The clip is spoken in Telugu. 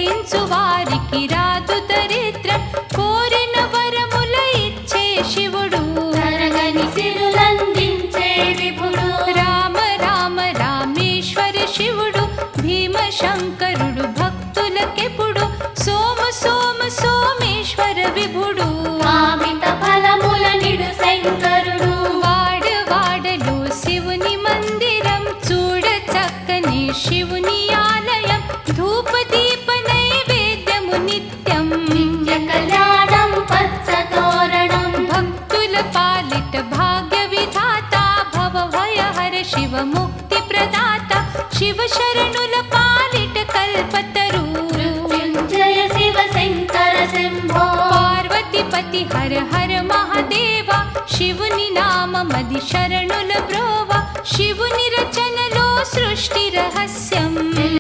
పూజించు వారికి రాదు దరిద్రం, కోరిన వరముల ఇచ్చే శివుడు, తరగని సిరులందించే విభుడు. రామ రామ రామేశ్వర శివుడు, భీమశంకరుడు భక్తులకెప్పుడు, సోమ సోమ సోమేశ్వర విభుడు, కామిత ఫలముల నిడు శంకరుడు. వాడవాడలో శివుని మందిరం, చూడ చక్కని శివుని ఆలయం, ధూప దీప నైవేద్యము నిత్యం, నిత్య కళ్యాణం పచ్చ తోరణం. భక్తుల పాలిట భాగ్య విధాత, భవ భయహర శివ ముక్తి ప్రదాత, శివ శరణుల పాలిట కల్పతరు, మృత్యుంజయ శివ శంకర శంభో. పార్వతిపతి హర హర మహాదేవ, శివుని నామమది శరణుల బ్రోవ, శివుని రచనలో సృష్టి రహస్యం.